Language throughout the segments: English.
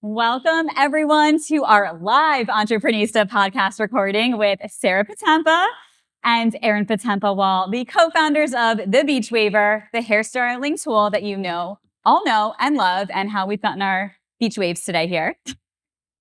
Welcome, everyone, to our live Entreprenista Podcast recording with Sarah Potempa and Erin Potempa-Wall, the co-founders of the Beachwaver, the hairstyling tool that all know and love, and how we've gotten our beach waves today here.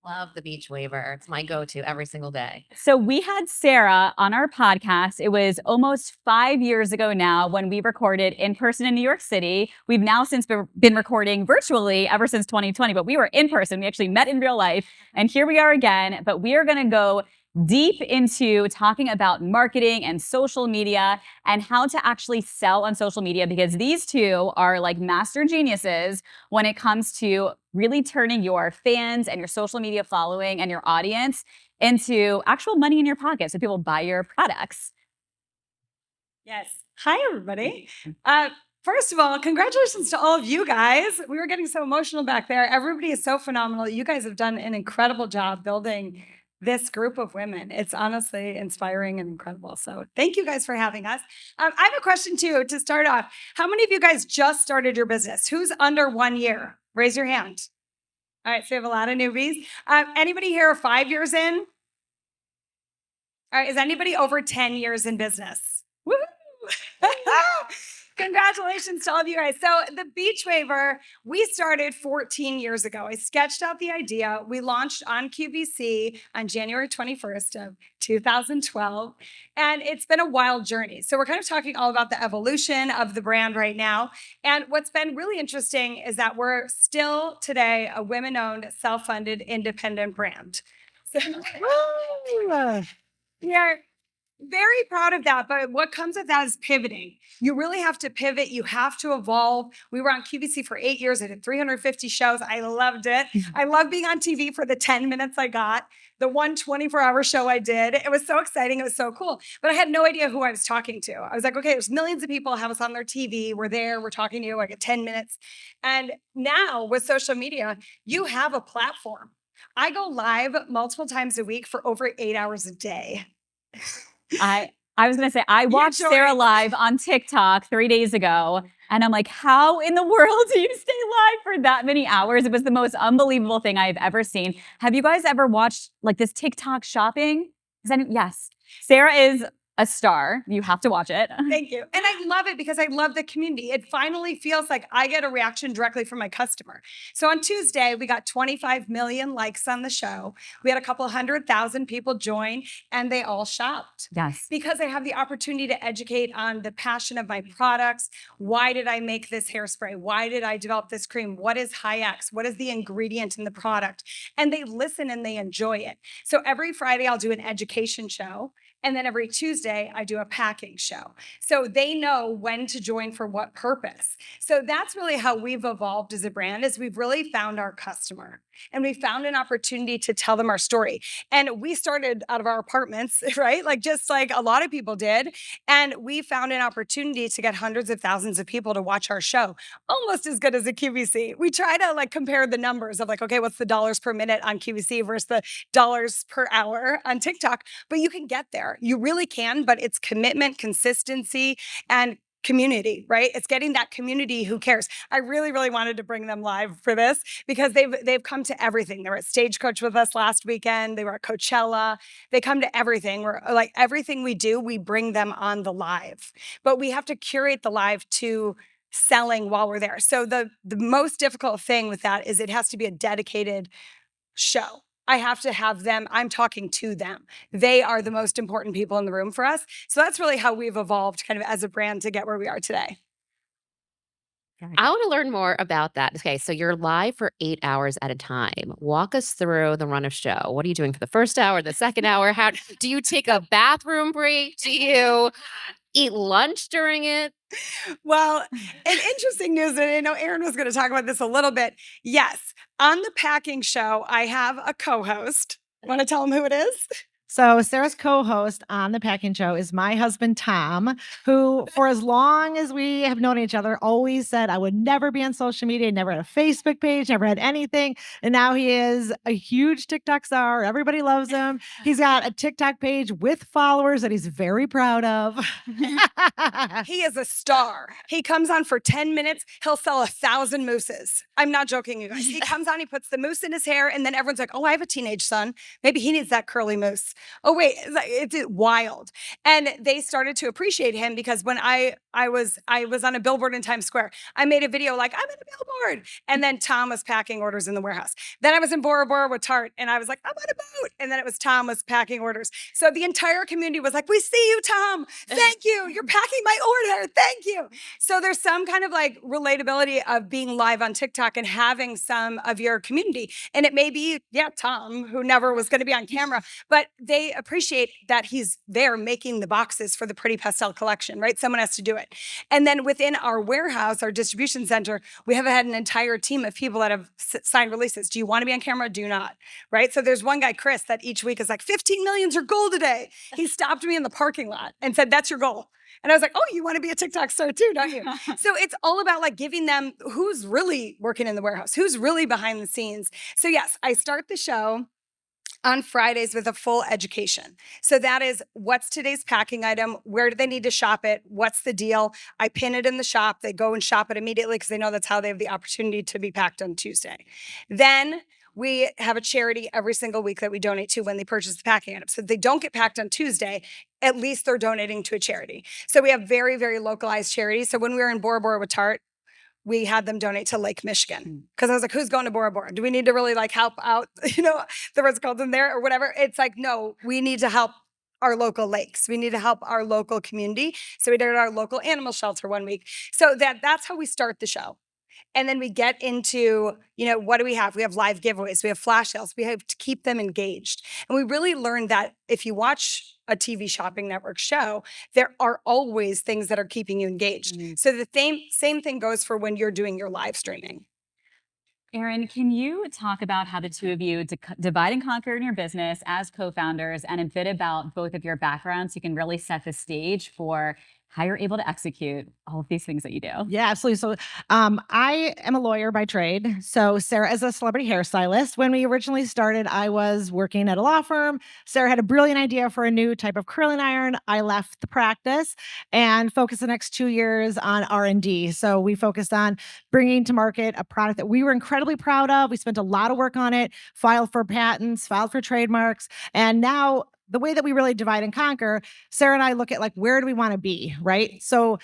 Love the Beachwaver. It's my go-to every single day. So we had Sarah on our podcast. It was almost 5 years ago now when we recorded in person in New York City. We've now since been recording virtually ever since 2020, but we were in person. We actually met in real life. And here we are again. But we are going to go deep into talking about marketing and social media and how to actually sell on social media, because these two are like master geniuses when it comes to really turning your fans and your social media following and your audience into actual money in your pocket so people buy your products. Yes. Hi, everybody. First of all, congratulations to all of you guys. We were getting so emotional back there. Everybody is so phenomenal. You guys have done an incredible job building this group of women. It's honestly inspiring and incredible. So thank you guys for having us. I have a question too to start off. How many of you guys just started your business? Who's under 1 year? Raise your hand. All right, so we have a lot of newbies. Anybody here 5 years in? All right, is anybody over 10 years in business? Woohoo! Congratulations to all of you guys. So the Beachwaver, we started 14 years ago. I sketched out the idea. We launched on QVC on January 21st of 2012. And it's been a wild journey. So we're kind of talking all about the evolution of the brand right now. And what's been really interesting is that we're still today a women-owned, self-funded, independent brand. So we are very proud of that, but what comes with that is pivoting. You really have to pivot. You have to evolve. We were on QVC for 8 years. I did 350 shows. I loved it. I love being on TV for the 10 minutes I got. The 24-hour show I did. It was so exciting. It was so cool. But I had no idea who I was talking to. I was like, okay, there's millions of people have us on their TV. We're there. We're talking to you. I get 10 minutes. And now with social media, you have a platform. I go live multiple times a week for over 8 hours a day. I was going to say, I watched Sarah live on TikTok 3 days ago, and I'm like, how in the world do you stay live for that many hours? It was the most unbelievable thing I've ever seen. Have you guys ever watched like this TikTok shopping? Yes. Sarah is a star. You have to watch it. Thank you. And I love it because I love the community. It finally feels like I get a reaction directly from my customer. So on Tuesday, we got 25 million likes on the show. We had a couple 100,000 people join, and they all shopped. Yes. Because I have the opportunity to educate on the passion of my products. Why did I make this hairspray? Why did I develop this cream? What is Hi-X? What is the ingredient in the product? And they listen and they enjoy it. So every Friday, I'll do an education show. And then every Tuesday, I do a packing show. So they know when to join for what purpose. So that's really how we've evolved as a brand, is we've really found our customer. And we found an opportunity to tell them our story. And we started out of our apartments, right? Just like a lot of people did. And we found an opportunity to get hundreds of thousands of people to watch our show, almost as good as a QVC. We try to compare the numbers of okay, what's the dollars per minute on QVC versus the dollars per hour on TikTok? But you can get there. You really can, but it's commitment, consistency, and community, right? It's getting that community who cares. I really, really wanted to bring them live for this because they've come to everything. They were at Stagecoach with us last weekend. They were at Coachella. They come to everything. We're everything we do, we bring them on the live. But we have to curate the live to selling while we're there. So the most difficult thing with that is it has to be a dedicated show. I have to have them. I'm talking to them. They are the most important people in the room for us. So that's really how we've evolved kind of as a brand to get where we are today. I want to learn more about that. Okay, so you're live for 8 hours at a time. Walk us through the run of show. What are you doing for the first hour, the second hour? How do you take a bathroom break? Do you eat lunch during it? Well, and interesting news, and I know Erin was going to talk about this a little bit. Yes, on the packing show, I have a co-host. Want to tell them who it is? So Sarah's co-host on the Packing Show is my husband, Tom, who for as long as we have known each other, always said I would never be on social media, never had a Facebook page, never had anything. And now he is a huge TikTok star. Everybody loves him. He's got a TikTok page with followers that he's very proud of. He is a star. He comes on for 10 minutes. He'll sell 1,000 mousses. I'm not joking, you guys. He comes on, he puts the mousse in his hair, and then everyone's like, oh, I have a teenage son. Maybe he needs that curly mousse. Oh, wait, it's wild. And they started to appreciate him because when I was on a billboard in Times Square, I made a video like, I'm in a billboard. And then Tom was packing orders in the warehouse. Then I was in Bora Bora with Tarte, and I was like, I'm on a boat. And then it was Tom was packing orders. So the entire community was like, we see you, Tom. Thank you. You're packing my order. Thank you. So there's some kind of like relatability of being live on TikTok and having some of your community. And it may be, Tom, who never was going to be on camera, but they appreciate that he's there making the boxes for the Pretty Pastel collection, right? Someone has to do it. And then within our warehouse, our distribution center, we have had an entire team of people that have signed releases. Do you want to be on camera? Do not, right? So there's one guy, Chris, that each week is like, 15 million's your goal today. He stopped me in the parking lot and said, that's your goal. And I was like, oh, you want to be a TikTok star too, don't you? So it's all about like giving them who's really working in the warehouse, who's really behind the scenes. So yes, I start the show on Fridays with a full education. So that is, what's today's packing item? Where do they need to shop it? What's the deal? I pin it in the shop. They go and shop it immediately because they know that's how they have the opportunity to be packed on Tuesday. Then we have a charity every single week that we donate to when they purchase the packing item. So if they don't get packed on Tuesday, at least they're donating to a charity. So we have very, very localized charities. So when we were in Bora Bora with Tarte, we had them donate to Lake Michigan. Because I was like, who's going to Bora Bora? Do we need to really like help out, the Ritz-Carlton there or whatever? It's like, no, we need to help our local lakes. We need to help our local community. So we did our local animal shelter one week. So that's how we start the show. And then we get into, what do we have? We have live giveaways. We have flash sales. We have to keep them engaged. And we really learned that if you watch a TV shopping network show, there are always things that are keeping you engaged. Mm-hmm. So the same thing goes for when you're doing your live streaming. Erin, can you talk about how the two of you divide and conquer in your business as co-founders and a bit about both of your backgrounds so you can really set the stage for how you're able to execute all of these things that you do? Yeah, absolutely. So I am a lawyer by trade. So Sarah is a celebrity hairstylist. When we originally started, I was working at a law firm. Sarah had a brilliant idea for a new type of curling iron. I left the practice and focused the next 2 years on R&D. So we focused on bringing to market a product that we were incredibly proud of. We spent a lot of work on it, filed for patents, filed for trademarks, and now the way that we really divide and conquer, Sarah and I look at like, where do we want to be, right? So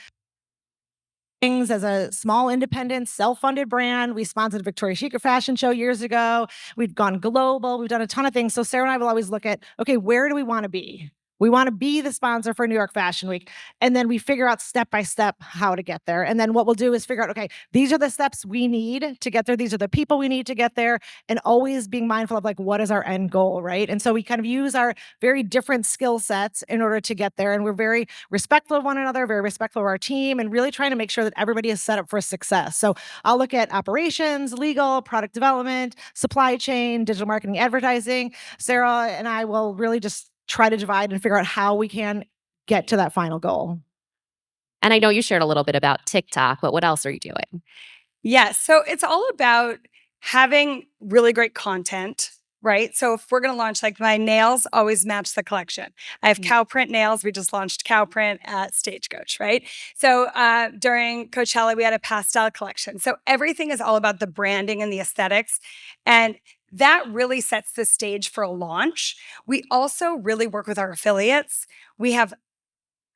things as a small independent self-funded brand. We sponsored a Victoria's Secret fashion show years ago. We've gone global. We've done a ton of things. So Sarah and I will always look at, okay, where do we want to be? We want to be the sponsor for New York Fashion Week. And then we figure out step by step how to get there. And then what we'll do is figure out, okay, these are the steps we need to get there. These are the people we need to get there. And always being mindful of like, what is our end goal, right? And so we kind of use our very different skill sets in order to get there. And we're very respectful of one another, very respectful of our team, and really trying to make sure that everybody is set up for success. So I'll look at operations, legal, product development, supply chain, digital marketing, advertising. Sarah and I will really just try to divide and figure out how we can get to that final goal. And I know you shared a little bit about TikTok, but what else are you doing? Yes. So it's all about having really great content, right? So if we're going to launch, like my nails always match the collection. I have cow print nails. We just launched cow print at Stagecoach, right? So during Coachella, we had a pastel collection. So everything is all about the branding and the aesthetics. And that really sets the stage for a launch. We also really work with our affiliates. We have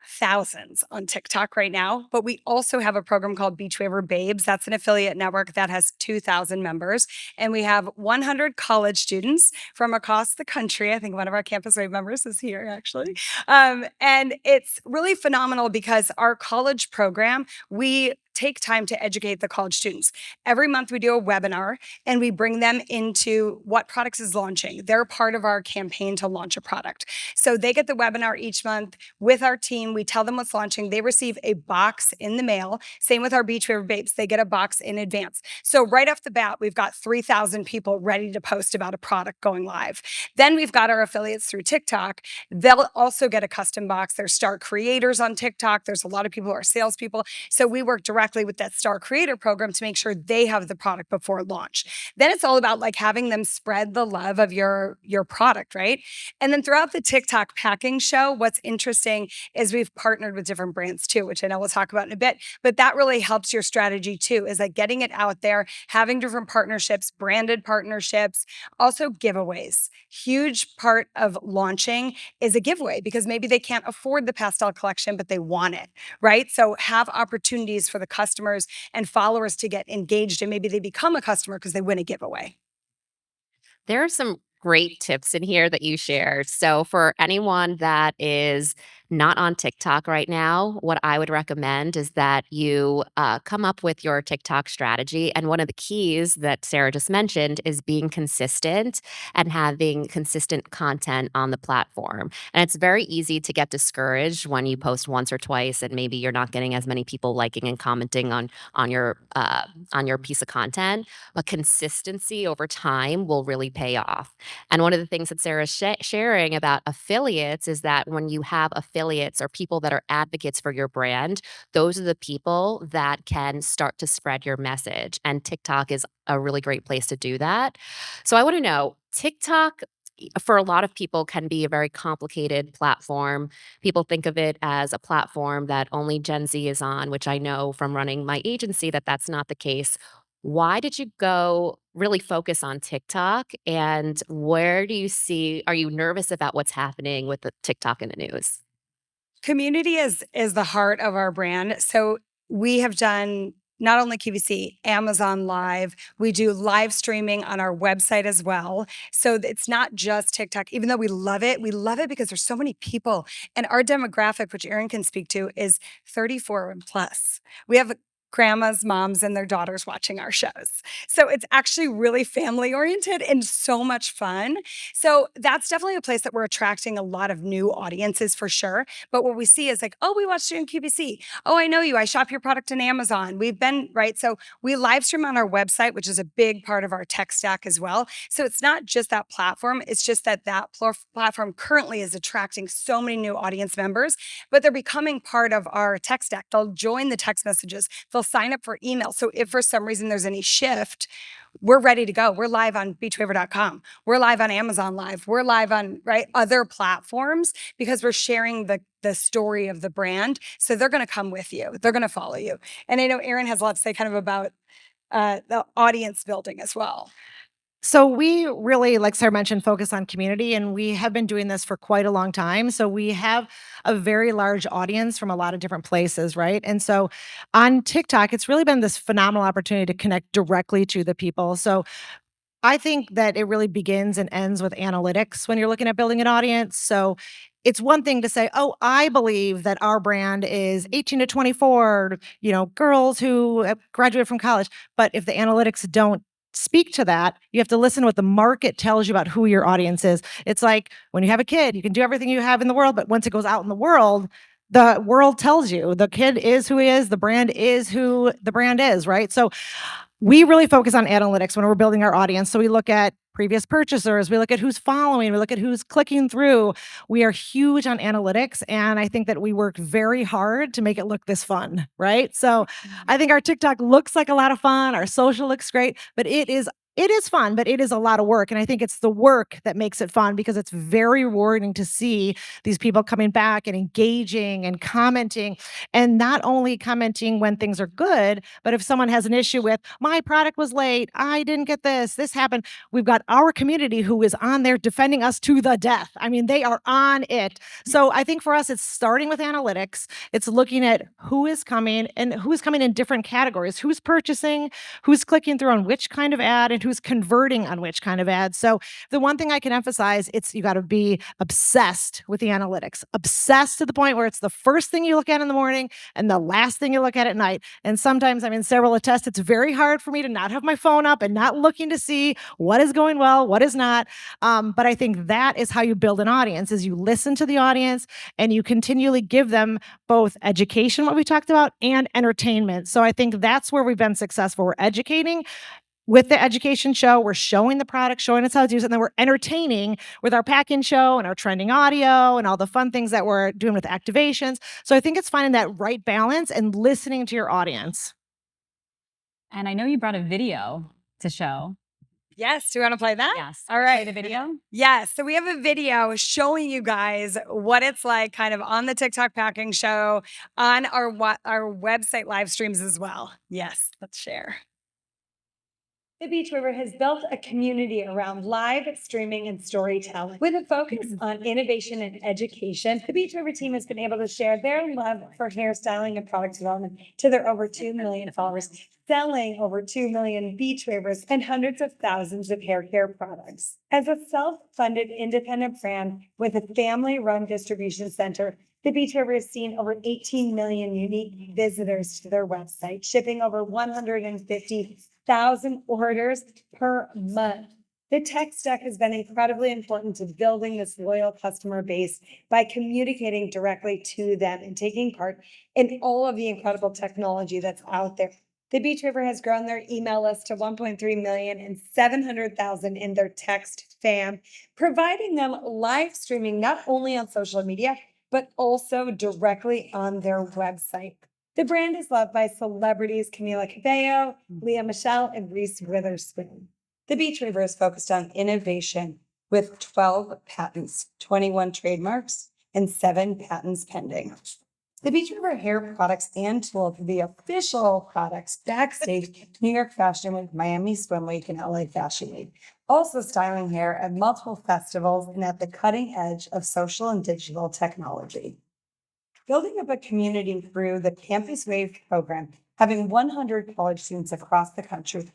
thousands on TikTok right now, but we also have a program called Beachwaver Babes. That's an affiliate network that has 2,000 members. And we have 100 college students from across the country. I think one of our Campus Wave members is here, actually. And it's really phenomenal because our college program, we take time to educate the college students. Every month we do a webinar and we bring them into what products is launching. They're part of our campaign to launch a product. So they get the webinar each month with our team. We tell them what's launching. They receive a box in the mail. Same with our Beachwaver babes. They get a box in advance. So right off the bat, we've got 3,000 people ready to post about a product going live. Then we've got our affiliates through TikTok. They'll also get a custom box. They're star creators on TikTok. There's a lot of people who are salespeople. So we work directly with that star creator program to make sure they have the product before launch. Then it's all about like having them spread the love of your product, right? And then throughout the TikTok packing show, what's interesting is we've partnered with different brands too, which I know we'll talk about in a bit, but that really helps your strategy too, is like getting it out there, having different partnerships, branded partnerships, also giveaways. Huge part of launching is a giveaway because maybe they can't afford the pastel collection, but they want it, right? So have opportunities for the customers and followers to get engaged, and maybe they become a customer because they win a giveaway. There are some great tips in here that you shared. So, for anyone that is not on TikTok right now, what I would recommend is that you come up with your TikTok strategy. And one of the keys that Sarah just mentioned is being consistent and having consistent content on the platform. And it's very easy to get discouraged when you post once or twice and maybe you're not getting as many people liking and commenting on your piece of content. But consistency over time will really pay off. And one of the things that Sarah's sharing about affiliates is that when you have affiliates or people that are advocates for your brand, those are the people that can start to spread your message. And TikTok is a really great place to do that. So I want to know, TikTok for a lot of people can be a very complicated platform. People think of it as a platform that only Gen Z is on, which I know from running my agency that that's not the case. Why did you go really focus on TikTok? And where do you see, are you nervous about what's happening with the TikTok in the news? Community is the heart of our brand. So we have done not only QVC, Amazon Live, we do live streaming on our website as well. So it's not just TikTok, even though we love it because there's so many people. And our demographic, which Erin can speak to, is 34 and plus. We have grandmas, moms, and their daughters watching our shows. So it's actually really family oriented and so much fun. So that's definitely a place that we're attracting a lot of new audiences for sure. But what we see is like, oh, we watched you on QVC. Oh, I know you. I shop your product on Amazon. We've been, right? So we live stream on our website, which is a big part of our tech stack as well. So it's not just that platform. It's just that platform currently is attracting so many new audience members, but they're becoming part of our tech stack. They'll join the text messages. They'll sign up for email. So if for some reason there's any shift, we're ready to go. We're live on beachwaver.com. We're live on Amazon Live. We're live on other platforms because we're sharing the story of the brand. So they're going to come with you. They're going to follow you. And I know Erin has a lot to say kind of about the audience building as well. So we really, like Sarah mentioned, focus on community, and we have been doing this for quite a long time. So we have a very large audience from a lot of different places, right? And so on TikTok, it's really been this phenomenal opportunity to connect directly to the people. So I think that it really begins and ends with analytics when you're looking at building an audience. So it's one thing to say, oh, I believe that our brand is 18 to 24, girls who have graduated from college. But if the analytics don't speak to that, you have to listen to what the market tells you about who your audience is. It's like when you have a kid, you can do everything you have in the world, but once it goes out in the world tells you the kid is who he is, the brand is who the brand is, right? So we really focus on analytics when we're building our audience. So we look at previous purchasers, we look at who's following, we look at who's clicking through. We are huge on analytics, and I think that we work very hard to make it look this fun, right? So I think our TikTok looks like a lot of fun, our social looks great, but it is fun, but it is a lot of work. And I think it's the work that makes it fun because it's very rewarding to see these people coming back and engaging and commenting, and not only commenting when things are good, but if someone has an issue with my product was late, I didn't get this happened. We've got our community who is on there defending us to the death. I mean, they are on it. So I think for us, it's starting with analytics. It's looking at who is coming and who's coming in different categories, who's purchasing, who's clicking through on which kind of ad, and who's converting on which kind of ads. So the one thing I can emphasize, you got to be obsessed with the analytics, obsessed to the point where it's the first thing you look at in the morning and the last thing you look at night. And sometimes, I mean, Sarah will attest, it's very hard for me to not have my phone up and not looking to see what is going well, what is not. But I think that is how you build an audience, is you listen to the audience and you continually give them both education, what we talked about, and entertainment. So I think that's where we've been successful. We're educating with the education show, we're showing the product, showing us how to use it, and then we're entertaining with our pack-in show and our trending audio and all the fun things that we're doing with activations. So I think it's finding that right balance and listening to your audience. And I know you brought a video to show. Yes. Do you want to play that? Yes. All right. Play the video? Yes. So we have a video showing you guys what it's like kind of on the TikTok packing show, on our website live streams as well. Yes. Let's share. The Beachwaver has built a community around live streaming and storytelling. With a focus on innovation and education, the Beachwaver team has been able to share their love for hairstyling and product development to their over 2 million followers, selling over 2 million Beachwavers and hundreds of thousands of hair care products. As a self-funded independent brand with a family-run distribution center, the Beachwaver has seen over 18 million unique visitors to their website, shipping over 150,000 orders per month. The tech stack has been incredibly important to building this loyal customer base by communicating directly to them and taking part in all of the incredible technology that's out there. The Beachwaver has grown their email list to 1.3 million and 700,000 in their text fam, providing them live streaming not only on social media, but also directly on their website. The brand is loved by celebrities Camila Cabello, Lea Michele, and Reese Witherspoon. The Beachwaver is focused on innovation with 12 patents, 21 trademarks, and 7 patents pending. The Beachwaver hair products and tools are the official products backstage New York Fashion Week, Miami Swim Week, and LA Fashion Week. Also styling hair at multiple festivals and at the cutting edge of social and digital technology. Building up a community through the Campus Wave program, having 100 college students across the country,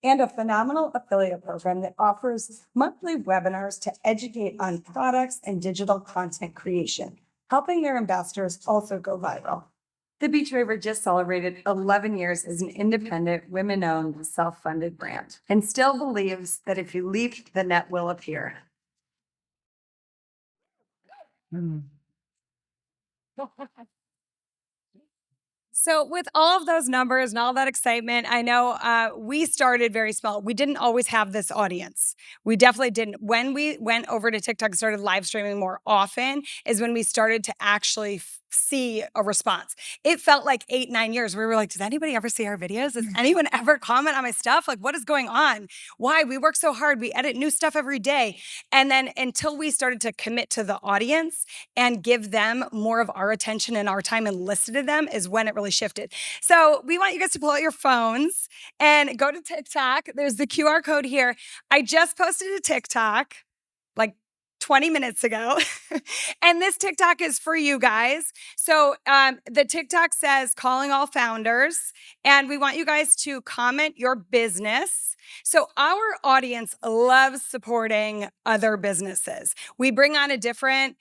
and a phenomenal affiliate program that offers monthly webinars to educate on products and digital content creation, helping their ambassadors also go viral. The Beachwaver just celebrated 11 years as an independent, women-owned, self-funded brand, and still believes that if you leap, the net will appear. So with all of those numbers and all that excitement, I know we started very small. We didn't always have this audience. We definitely didn't. When we went over to TikTok and started live streaming more often is when we started to actually see a response. It felt like 8-9 years. We were like, does anybody ever see our videos? Does anyone ever comment on my stuff? Like, what is going on? Why? We work so hard. We edit new stuff every day. And then until we started to commit to the audience and give them more of our attention and our time and listen to them is when it really shifted. So we want you guys to pull out your phones and go to TikTok. There's the QR code here. I just posted a TikTok like 20 minutes ago. And this TikTok is for you guys. So the TikTok says calling all founders. And we want you guys to comment your business. So our audience loves supporting other businesses. We bring on a different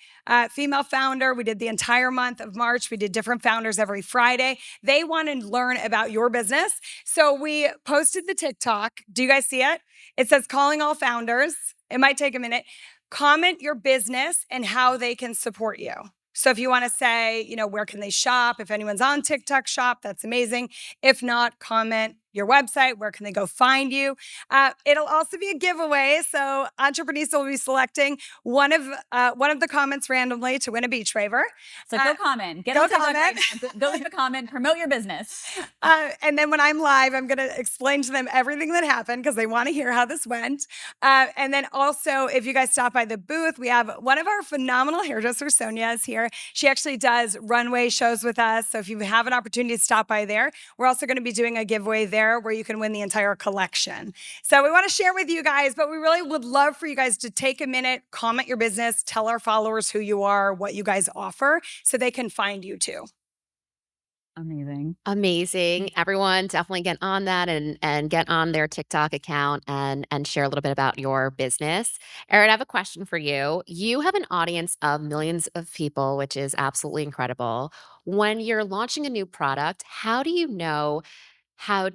female founder. We did the entire month of March. We did different founders every Friday. They want to learn about your business. So we posted the TikTok. Do you guys see it? It says calling all founders. It might take a minute. Comment your business and how they can support you. So if you want to say, you know, where can they shop? If anyone's on TikTok shop, that's amazing. If not, comment your website. Where can they go find you? It'll also be a giveaway. So Entreprenista will be selecting one of the comments randomly to win a Beachwaver. So go comment. Go comment. Go leave a comment. Promote your business. And then when I'm live, I'm going to explain to them everything that happened because they want to hear how this went. And then also, if you guys stop by the booth, we have one of our phenomenal hairdressers, Sonia, is here. She actually does runway shows with us. So if you have an opportunity to stop by there, we're also going to be doing a giveaway there where you can win the entire collection. So we want to share with you guys, but we really would love for you guys to take a minute, comment your business, tell our followers who you are, what you guys offer, so they can find you too. Amazing. Everyone definitely get on that and get on their TikTok account and share a little bit about your business. Erin, I have a question for you. You have an audience of millions of people, which is absolutely incredible. When you're launching a new product, how do you know how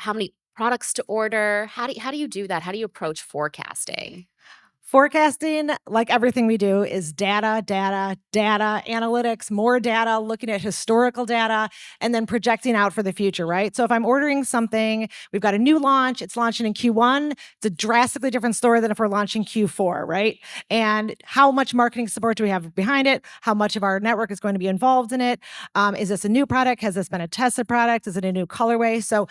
many products to order? How do you do that? How do you approach forecasting? Forecasting, like everything we do, is data, data, data, analytics, more data, looking at historical data, and then projecting out for the future, right? So if I'm ordering something, we've got a new launch, it's launching in Q1, it's a drastically different story than if we're launching Q4, right? And how much marketing support do we have behind it? How much of our network is going to be involved in it? Is this a new product? Has this been a tested product? Is it a new colorway? So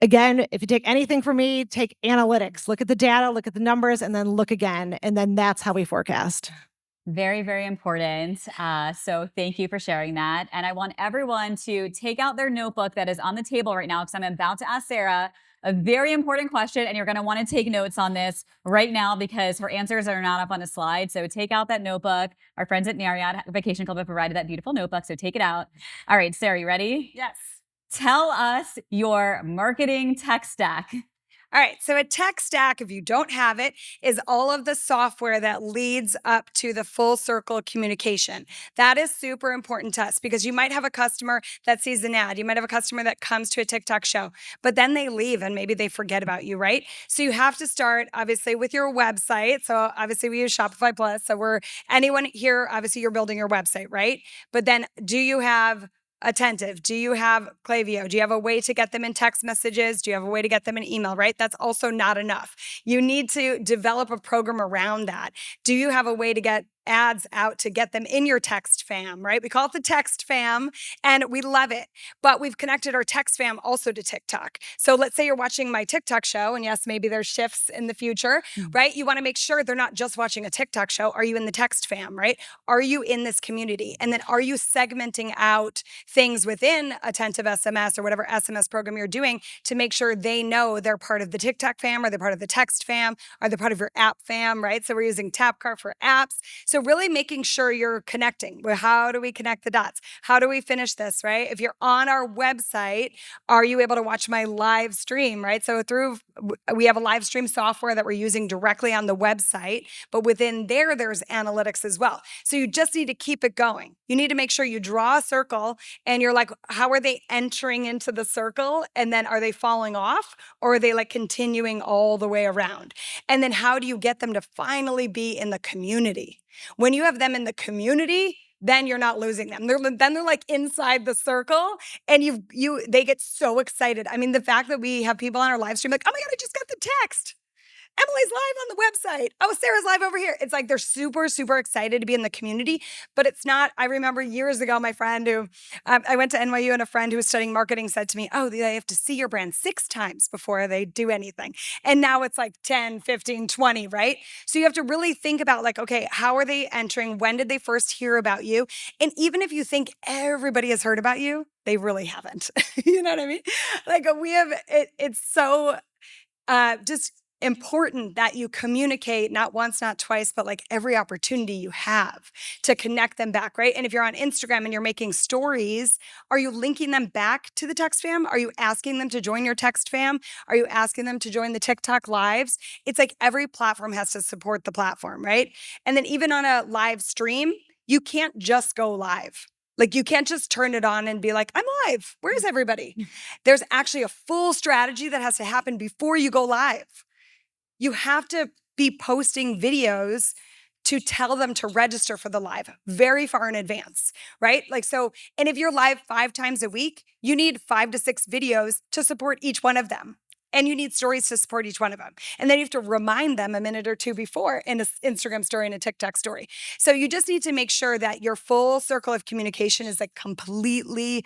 again, if you take anything from me, take analytics, look at the data, look at the numbers, and then look again. And then that's how we forecast. Very, very important. So thank you for sharing that. And I want everyone to take out their notebook that is on the table right now, because I'm about to ask Sarah a very important question, and you're going to want to take notes on this right now because her answers are not up on the slide. So take out that notebook. Our friends at Marriott Vacation Club have provided that beautiful notebook, so take it out. All right, Sarah, you ready? Yes. Tell us your marketing tech stack. All right. So a tech stack, if you don't have it, is all of the software that leads up to the full circle communication. That is super important to us because you might have a customer that sees an ad. You might have a customer that comes to a TikTok show, but then they leave and maybe they forget about you, right? So you have to start obviously with your website. So obviously we use Shopify Plus. So anyone here, obviously you're building your website, right? But then do you have Attentive? Do you have Klaviyo? Do you have a way to get them in text messages? Do you have a way to get them in email, right? That's also not enough. You need to develop a program around that. Do you have a way to get ads out to get them in your text fam, right? We call it the text fam and we love it, but we've connected our text fam also to TikTok. So let's say you're watching my TikTok show, and yes, maybe there's shifts in the future, right? You want to make sure they're not just watching a TikTok show. Are you in the text fam, right? Are you in this community? And then are you segmenting out things within Attentive SMS or whatever SMS program you're doing to make sure they know they're part of the TikTok fam, or they're part of the text fam, or they're part of your app fam, right? So we're using TapCart for apps. So really making sure you're connecting. Well, how do we connect the dots? How do we finish this, right? If you're on our website, are you able to watch my live stream, right? So we have a live stream software that we're using directly on the website, but within there's analytics as well. So you just need to keep it going. You need to make sure you draw a circle and you're like, how are they entering into the circle? And then are they falling off, or are they like continuing all the way around? And then how do you get them to finally be in the community? When you have them in the community, then you're not losing them. They're like inside the circle, and they get so excited. I mean, the fact that we have people on our live stream like, oh my God, I just got the text. Emily's live on the website. Oh, Sarah's live over here. It's like they're super, super excited to be in the community, but it's not. I remember years ago, my friend who, I went to NYU, and a friend who was studying marketing said to me, oh, they have to see your brand 6 times before they do anything. And now it's like 10, 15, 20, right? So you have to really think about like, okay, how are they entering? When did they first hear about you? And even if you think everybody has heard about you, they really haven't. You know what I mean? Like it's so just important that you communicate not once, not twice, but like every opportunity you have to connect them back, right? And if you're on Instagram and you're making stories, are you linking them back to the text fam? Are you asking them to join your text fam? Are you asking them to join the TikTok lives? It's like every platform has to support the platform, right? And then even on a live stream, you can't just go live. Like you can't just turn it on and be like, I'm live. Where is everybody? There's actually a full strategy that has to happen before you go live. You have to be posting videos to tell them to register for the live very far in advance, right? Like so, and if you're live 5 times a week, you need 5 to 6 videos to support each one of them. And you need stories to support each one of them. And then you have to remind them a minute or two before in an Instagram story and a TikTok story. So you just need to make sure that your full circle of communication is like completely,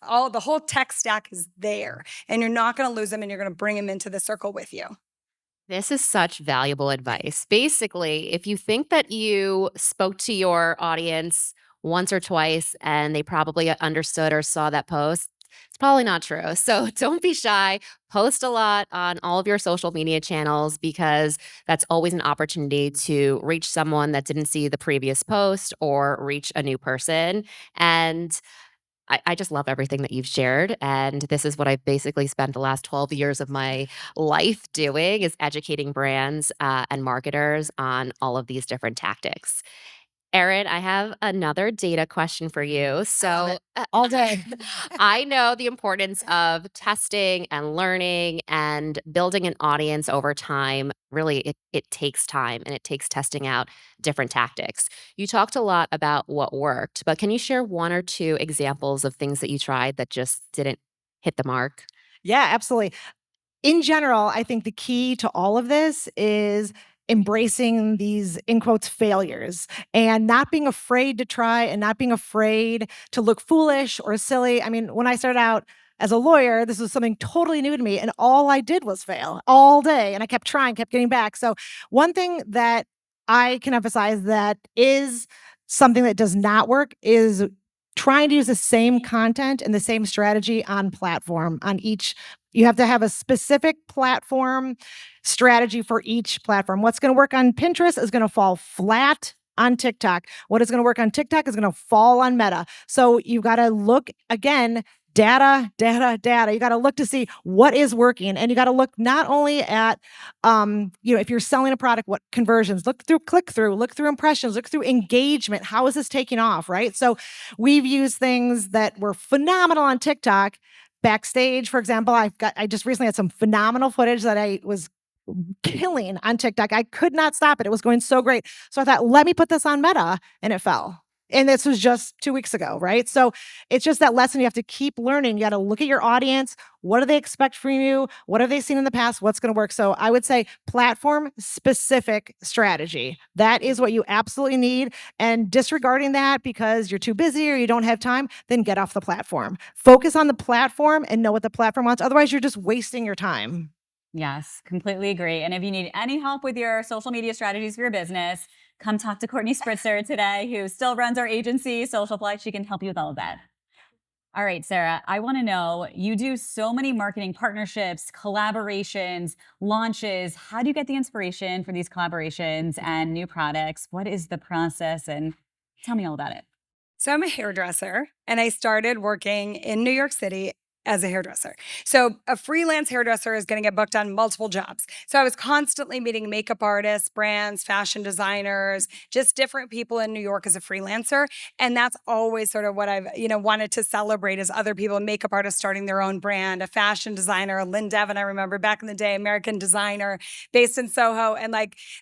the whole tech stack is there. And you're not going to lose them, and you're going to bring them into the circle with you. This is such valuable advice. Basically, if you think that you spoke to your audience once or twice and they probably understood or saw that post, it's probably not true. So don't be shy. Post a lot on all of your social media channels, because that's always an opportunity to reach someone that didn't see the previous post or reach a new person. And I just love everything that you've shared. And this is what I've basically spent the last 12 years of my life doing is educating brands and marketers on all of these different tactics. Erin, I have another data question for you. So, All day. I know the importance of testing and learning and building an audience over time. Really, it takes time and it takes testing out different tactics. You talked a lot about what worked, but can you share one or two examples of things that you tried that just didn't hit the mark? Yeah, absolutely. In general, I think the key to all of this is embracing these, in quotes, failures and not being afraid to try and not being afraid to look foolish or silly. I mean, when I started out as a lawyer, this was something totally new to me, and all I did was fail all day. And I kept trying, kept getting back. So, one thing that I can emphasize that is something that does not work is trying to use the same content and the same strategy on platform on each. You have to have a specific platform strategy for each platform. What's going to work on Pinterest is going to fall flat on TikTok. What is going to work on TikTok is going to fall on Meta. So you've got to look again, data. You got to look to see what is working. And you got to look not only at, if you're selling a product, what conversions, look through click-through, look through impressions, look through engagement. How is this taking off, right? So we've used things that were phenomenal on TikTok. Backstage, for example, I just recently had some phenomenal footage that I was killing on TikTok. I could not stop it. It was going so great. So I thought, let me put this on Meta, and it fell. And this was just 2 weeks ago, right? So it's just that lesson you have to keep learning. You got to look at your audience. What do they expect from you? What have they seen in the past? What's going to work? So I would say platform specific strategy. That is what you absolutely need. And disregarding that because you're too busy or you don't have time, then get off the platform. Focus on the platform and know what the platform wants. Otherwise, you're just wasting your time. Yes, completely agree. And if you need any help with your social media strategies for your business, come talk to Courtney Spritzer today, who still runs our agency, Social Flex. She can help you with all of that. All right, Sarah, I want to know, you do so many marketing partnerships, collaborations, launches. How do you get the inspiration for these collaborations and new products? What is the process? And tell me all about it. So I'm a hairdresser, and I started working in New York City as a hairdresser. So a freelance hairdresser is going to get booked on multiple jobs. So I was constantly meeting makeup artists, brands, fashion designers, just different people in New York as a freelancer. And that's always sort of what I've, wanted to celebrate is other people, makeup artists starting their own brand, a fashion designer, Lynn Devon, I remember back in the day, American designer based in Soho. And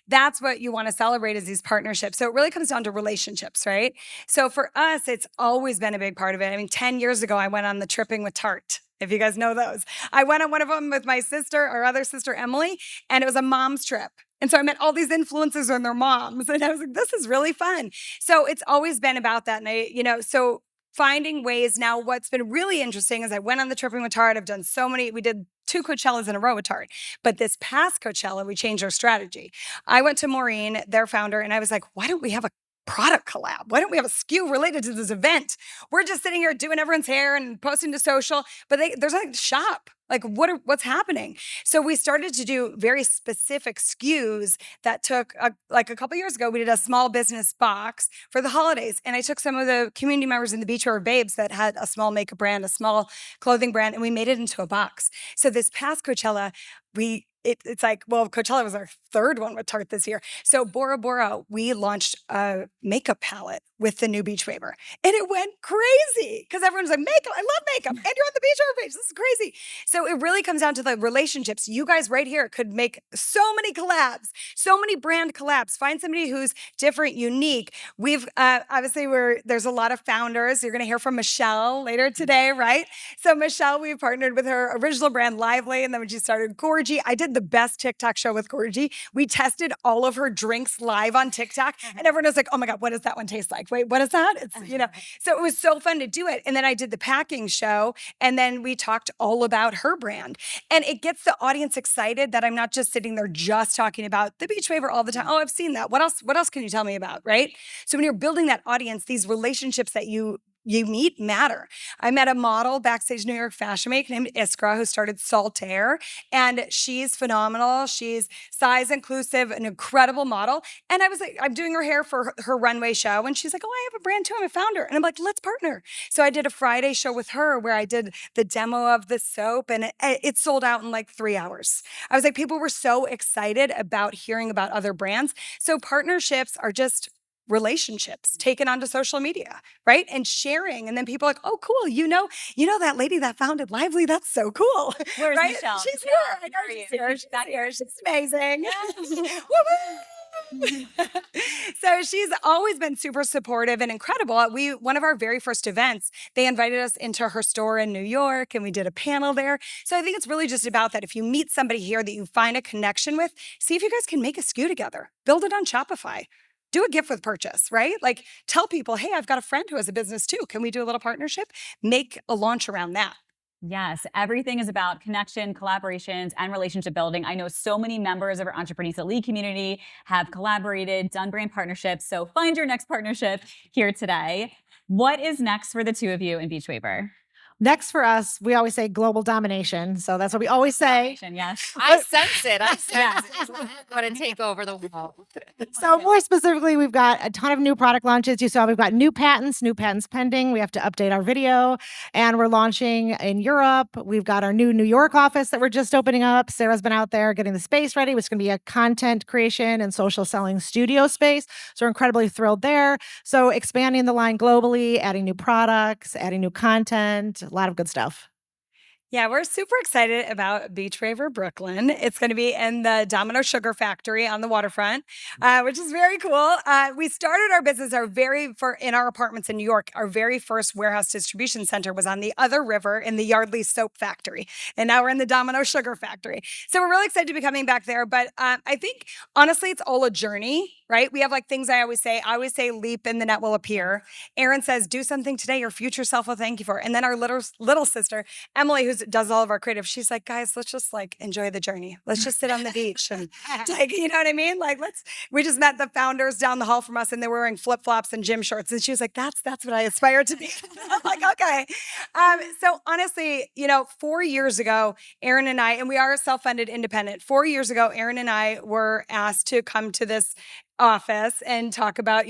that's what you want to celebrate is these partnerships. So it really comes down to relationships, right? So for us, it's always been a big part of it. I mean, 10 years ago, I went on the Tripping with Tarte. If you guys know those. I went on one of them with my sister, our other sister, Emily, and it was a mom's trip. And so I met all these influencers and their moms, and I was like, this is really fun. So it's always been about that. And so finding ways now, what's been really interesting is I went on the Tripping with Tarte. I've done we did 2 Coachellas in a row with Tarte. But this past Coachella, we changed our strategy. I went to Maureen, their founder, and I was like, why don't we have a product collab? Why don't we have a SKU related to this event? We're just sitting here doing everyone's hair and posting to social, but there's like shop. What's happening? So we started to do very specific SKUs that took a couple years ago. We did a small business box for the holidays, and I took some of the community members in the Beachwaver Babes that had a small makeup brand, a small clothing brand, and we made it into a box. So this past Coachella, Coachella was our 3rd one with Tarte this year. So Bora Bora, we launched a makeup palette with the new Beachwaver. And it went crazy because everyone's like, makeup, I love makeup. And you're on the Beachwaver page. This is crazy. So it really comes down to the relationships. You guys right here could make so many collabs, so many brand collabs. Find somebody who's different, unique. We've obviously there's a lot of founders. You're going to hear from Michelle later today, right? So Michelle, we partnered with her original brand Lively. And then when she started Gorgie, I did the best TikTok show with Gorgie. We tested all of her drinks live on TikTok. And everyone was like, oh my God, what does that one taste like? Wait, what is that? So it was so fun to do it. And then I did the packing show, and then we talked all about her brand. And it gets the audience excited that I'm not just sitting there just talking about the Beachwaver all the time. Oh, I've seen that. What else can you tell me about, right? So when you're building that audience, these relationships that you you meet matter. I met a model backstage New York Fashion Week named Iskra who started Saltaire, and she's phenomenal. She's size inclusive, an incredible model. And I was like, I'm doing her hair for her runway show, and she's like, oh, I have a brand too. I'm a founder. And I'm like, let's partner. So I did a Friday show with her where I did the demo of the soap, and it sold out in like 3 hours. I was like, people were so excited about hearing about other brands. So partnerships are just relationships taken onto social media, right? And sharing. And then people are like, oh, cool. You know that lady that founded Lively? That's so cool. Where's right? Michelle? She's Yeah, here. I know where are she's you? here. She's not here. She's amazing. Yeah. Woo-woo. So she's always been super supportive and incredible. One of our very first events, they invited us into her store in New York, and we did a panel there. So I think it's really just about that. If you meet somebody here that you find a connection with, see if you guys can make a SKU together. Build it on Shopify. Do a gift with purchase, right? Like tell people, hey, I've got a friend who has a business too. Can we do a little partnership? Make a launch around that. Yes, everything is about connection, collaborations, and relationship building. I know so many members of our Entreprenista League community have collaborated, done brand partnerships. So find your next partnership here today. What is next for the two of you in Beachwaver? Next for us, we always say global domination. So that's what we always say. Yes. I sense it. I sense it. We're going to take over the world. So more specifically, we've got a ton of new product launches. You saw we've got new patents pending. We have to update our video, and we're launching in Europe. We've got our new New York office that we're just opening up. Sarah's been out there getting the space ready, which is going to be a content creation and social selling studio space. So we're incredibly thrilled there. So expanding the line globally, adding new products, adding new content, a lot of good stuff. Yeah, we're super excited about Beachwaver Brooklyn. It's going to be in the Domino Sugar Factory on the waterfront, which is very cool. We started our business in our apartments in New York. Our very first warehouse distribution center was on the other river in the Yardley Soap Factory. And now we're in the Domino Sugar Factory. So we're really excited to be coming back there. But I think, honestly, it's all a journey, right? We have like things I always say. I always say, leap and the net will appear. Erin says, do something today your future self will thank you for. And then our little sister, Emily, who does all of our creative, she's like, guys, let's just like enjoy the journey. Let's just sit on the beach and like, you know what I mean? Like, we just met the founders down the hall from us, and they were wearing flip-flops and gym shorts. And she was like, that's what I aspire to be. I'm like, okay. So honestly, 4 years ago, Erin and I, and we are a self-funded independent. 4 years ago, Erin and I were asked to come to this office and talk about,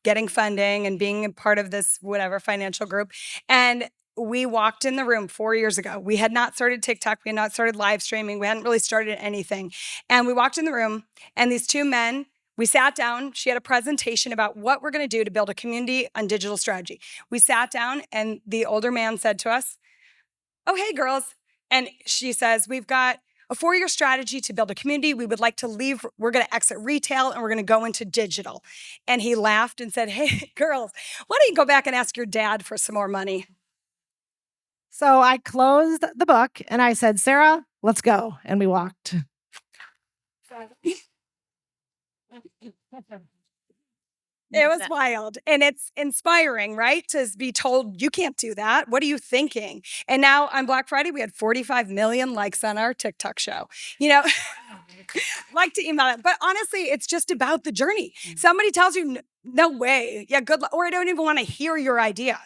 getting funding and being a part of this whatever financial group. And we walked in the room 4 years ago. We had not started TikTok. We had not started live streaming. We hadn't really started anything. And we walked in the room, and these two men, we sat down. She had a presentation about what we're going to do to build a community on digital strategy. We sat down, and the older man said to us, oh, hey, girls. And she says, we've got a 4-year strategy to build a community. We would like to leave. We're going to exit retail, and we're going to go into digital. And he laughed and said, hey, girls, why don't you go back and ask your dad for some more money? So I closed the book and I said, Sarah, let's go. And we walked. It was wild. And it's inspiring, right? To be told, you can't do that. What are you thinking? And now on Black Friday, we had 45 million likes on our TikTok show. Like to email it. But honestly, it's just about the journey. Somebody tells you, no way. Yeah, good luck. Or I don't even want to hear your idea.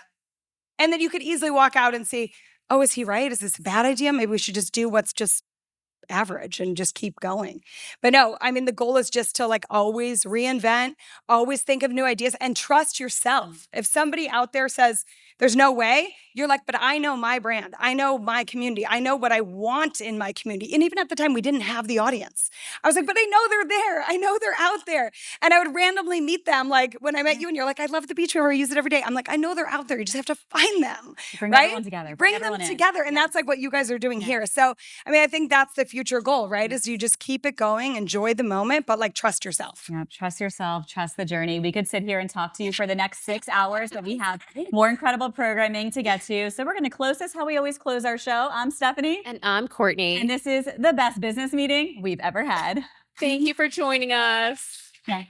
And then you could easily walk out and see, oh, is he right? Is this a bad idea? Maybe we should just do what's just average and just keep going. But no, I mean, the goal is just to like always reinvent, always think of new ideas, and trust yourself. If somebody out there says, there's no way, you're like, but I know my brand. I know my community. I know what I want in my community. And even at the time, we didn't have the audience. I was like, but I know they're there. I know they're out there. And I would randomly meet them. Like when I met you and you're like, I love the Beachwaver. I use it every day. I'm like, I know they're out there. You just have to find them. Bring right? everyone together. Bring them together. And that's like what you guys are doing here. So, I mean, I think that's the future goal, right? Is you just keep it going, enjoy the moment, but like trust yourself. Yeah, trust yourself, trust the journey. We could sit here and talk to you for the next 6 hours, but we have more incredible programming to get to. So we're going to close this how we always close our show. I'm Stephanie. And I'm Courtney. And this is the best business meeting we've ever had. Thank you for joining us. Okay.